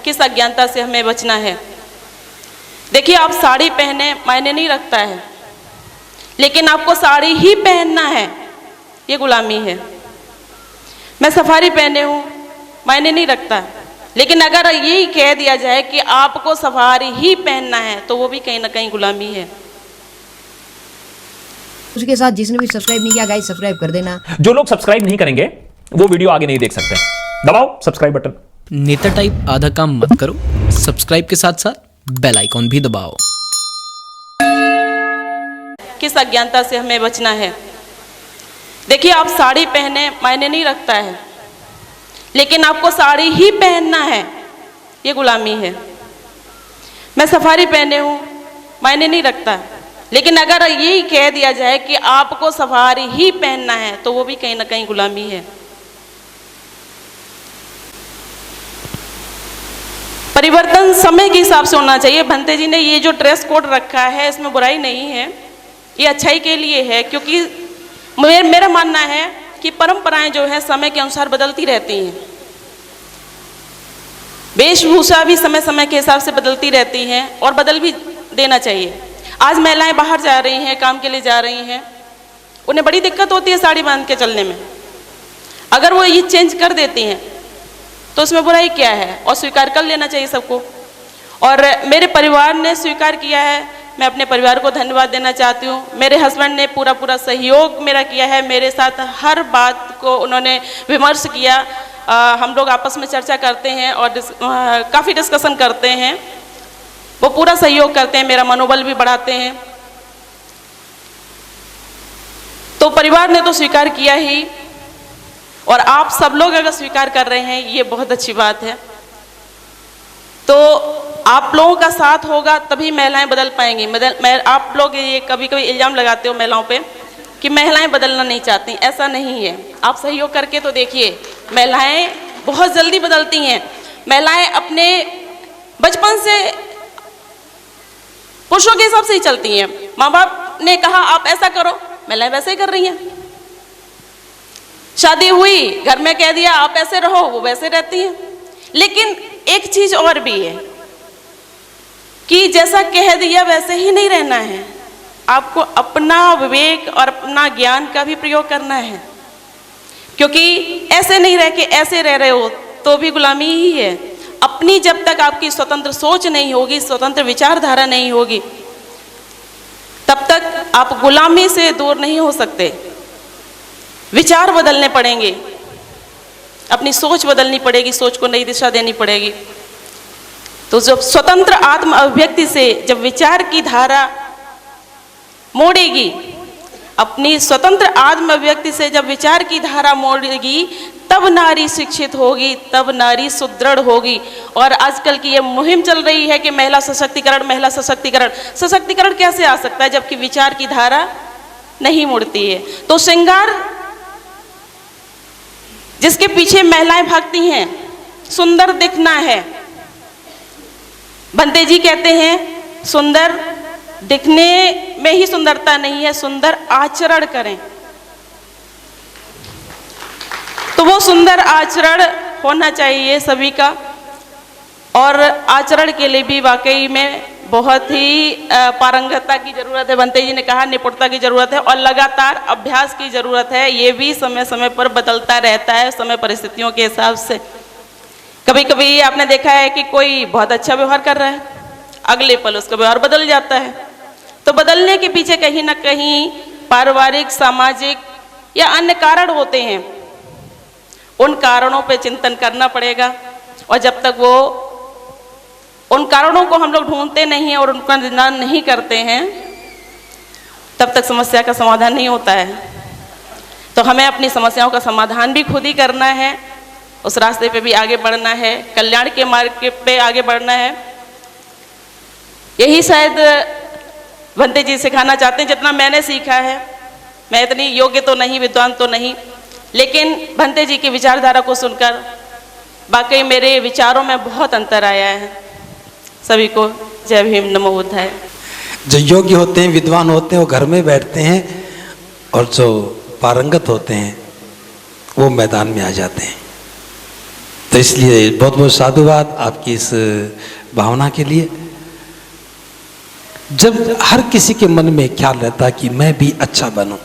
किस अज्ञानता से हमें बचना है। देखिए, आप साड़ी पहने मायने नहीं रखता है, लेकिन आपको साड़ी ही पहनना है, ये गुलामी है। मैं सफारी पहने हूँ, मायने नहीं रखता, लेकिन अगर यही कह दिया जाए कि आपको सफारी ही पहनना है, तो वो भी कहीं ना कहीं गुलामी है। उसके साथ जिसने भी सब्सक्राइब नहीं किया गाइस, सब्सक्राइब कर देना। जो लोग सब्सक्राइब नहीं करेंगे वो वीडियो आगे नहीं देख सकते। दबाओ सब्सक्राइब बटन। नेता टाइप आधा काम मत करो, सब्सक्राइब के साथ साथ बेल आइकॉन भी दबाओ। किस अज्ञानता से हमें बचना है। देखिए, आप साड़ी पहने मायने नहीं रखता है, लेकिन आपको साड़ी ही पहनना है, ये गुलामी है। मैं सफारी पहने हूँ, मायने नहीं रखता, लेकिन अगर यही कह दिया जाए कि आपको सफारी ही पहनना है, तो वो भी कहीं ना कहीं गुलामी है। परिवर्तन समय के हिसाब से होना चाहिए। भंते जी ने ये जो ड्रेस कोड रखा है, इसमें बुराई नहीं है, ये अच्छाई के लिए है, क्योंकि मेरा मानना है कि परंपराएं जो है समय के अनुसार बदलती रहती हैं। वेशभूषा भी समय समय के हिसाब से बदलती रहती हैं और बदल भी देना चाहिए। आज महिलाएं बाहर जा रही हैं, काम के लिए जा रही हैं, उन्हें बड़ी दिक्कत होती है साड़ी बांध के चलने में। अगर वो ये चेंज कर देती हैं तो उसमें बुराई क्या है, और स्वीकार कर लेना चाहिए सबको। और मेरे परिवार ने स्वीकार किया है, मैं अपने परिवार को धन्यवाद देना चाहती हूँ। मेरे हस्बैंड ने पूरा सहयोग मेरा किया है, मेरे साथ हर बात को उन्होंने विमर्श किया। हम लोग आपस में चर्चा करते हैं और काफ़ी डिस्कशन करते हैं, वो पूरा सहयोग करते हैं, मेरा मनोबल भी बढ़ाते हैं। तो परिवार ने तो स्वीकार किया ही, और आप सब लोग अगर स्वीकार कर रहे हैं, ये बहुत अच्छी बात है। तो आप लोगों का साथ होगा तभी महिलाएं बदल पाएंगी। आप लोग ये कभी कभी इल्जाम लगाते हो महिलाओं पे कि महिलाएं बदलना नहीं चाहती, ऐसा नहीं है। आप सहयोग करके तो देखिए, महिलाएं बहुत जल्दी बदलती हैं। महिलाएं अपने बचपन से पुरुषों के हिसाब से ही चलती हैं। माँ बाप ने कहा आप ऐसा करो, महिलाएं वैसे ही कर रही हैं। शादी हुई, घर में कह दिया आप ऐसे रहो, वो वैसे रहती हैं। लेकिन एक चीज और भी है कि जैसा कह दिया वैसे ही नहीं रहना है, आपको अपना विवेक और अपना ज्ञान का भी प्रयोग करना है, क्योंकि ऐसे नहीं रह के ऐसे रह रहे हो तो भी गुलामी ही है। अपनी जब तक आपकी स्वतंत्र सोच नहीं होगी, स्वतंत्र विचारधारा नहीं होगी, तब तक आप गुलामी से दूर नहीं हो सकते। विचार बदलने पड़ेंगे, अपनी सोच बदलनी पड़ेगी, सोच को नई दिशा देनी पड़ेगी। तो जब स्वतंत्र आत्म अभिव्यक्ति से जब विचार की धारा मोड़ेगी, अपनी स्वतंत्र आत्म अभिव्यक्ति से जब विचार की धारा मोड़ेगी, तब नारी शिक्षित होगी, तब नारी सुदृढ़ होगी। और आजकल की ये मुहिम चल रही है कि महिला सशक्तिकरण, महिला सशक्तिकरण। सशक्तिकरण कैसे आ सकता है जबकि विचार की धारा नहीं मुड़ती है। तो श्रृंगार जिसके पीछे महिलाएं भागती हैं, सुंदर दिखना है। भंते जी कहते हैं सुंदर दिखने में ही सुंदरता नहीं है, सुंदर आचरण करें। तो वो सुंदर आचरण होना चाहिए सभी का, और आचरण के लिए भी वाकई में बहुत ही पारंगतता की जरूरत है। भंते जी ने कहा निपुणता की जरूरत है और लगातार अभ्यास की जरूरत है। ये भी समय समय पर बदलता रहता है, समय परिस्थितियों के हिसाब से। कभी कभी आपने देखा है कि कोई बहुत अच्छा व्यवहार कर रहा है, अगले पल उसका व्यवहार बदल जाता है। तो बदलने के पीछे कहीं ना कहीं पारिवारिक, सामाजिक या अन्य कारण होते हैं। उन कारणों पे चिंतन करना पड़ेगा, और जब तक वो उन कारणों को हम लोग ढूंढते नहीं हैं और उनका निदान नहीं करते हैं, तब तक समस्या का समाधान नहीं होता है। तो हमें अपनी समस्याओं का समाधान भी खुद ही करना है, उस रास्ते पे भी आगे बढ़ना है, कल्याण के मार्ग पे आगे बढ़ना है। यही शायद भंते जी सिखाना चाहते हैं, जितना मैंने सीखा है। मैं इतनी योग्य तो नहीं, विद्वान तो नहीं, लेकिन भंते जी की विचारधारा को सुनकर वाकई मेरे विचारों में बहुत अंतर आया है। सभी को जय भीम, नमो बुद्धाय। जो योग्य होते हैं, विद्वान होते हैं, वो घर में बैठते हैं, और जो पारंगत होते हैं वो मैदान में आ जाते हैं। तो इसलिए बहुत बहुत साधुवाद आपकी इस भावना के लिए। जब हर किसी के मन में ख्याल रहता है कि मैं भी अच्छा बनूं,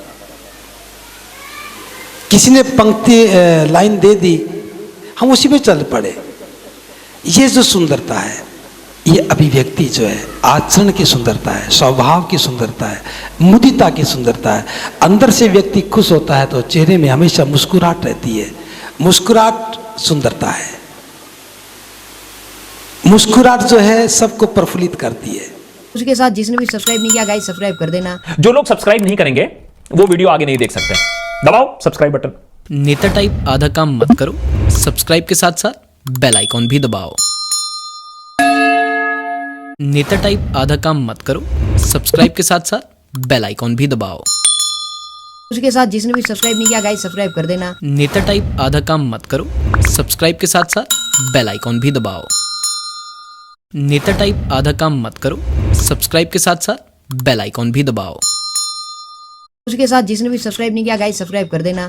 किसी ने पंक्ति लाइन दे दी, हम उसी पे चल पड़े। ये जो सुंदरता है, ये अभिव्यक्ति जो है, आचरण की सुंदरता है, स्वभाव की सुंदरता है, मुदिता की सुंदरता है। अंदर से व्यक्ति खुश होता है तो चेहरे में हमेशा मुस्कुराहट रहती है। मुस्कुराहट सुंदरता है। मुस्कुराहट जो है सबको प्रफुल्लित करती है। उसके साथ जिसने भी सब्सक्राइब नहीं किया गाइस सब्सक्राइब कर देना। जो लोग सब्सक्राइब नहीं करेंगे वो वीडियो आगे नहीं देख सकते। दबाओ सब्सक्राइब बटन। नेता टाइप आधा काम मत करो, सब्सक्राइब के साथ साथ बेल आइकॉन भी दबाओ। नेता टाइप आधा काम मत करो, सब्सक्राइब के साथ साथ बेल आइकॉन भी दबाओ। उसके साथ जिसने भी सब्सक्राइब नहीं किया गाइस सब्सक्राइब कर देना। नेता टाइप आधा काम मत करो, सब्सक्राइब के साथ साथ बेल आइकॉन भी दबाओ। नेता टाइप आधा काम मत करो, सब्सक्राइब के साथ साथ बेल आइकॉन भी दबाओ। उसके साथ जिसने भी सब्सक्राइब नहीं किया गाइस सब्सक्राइब कर देना।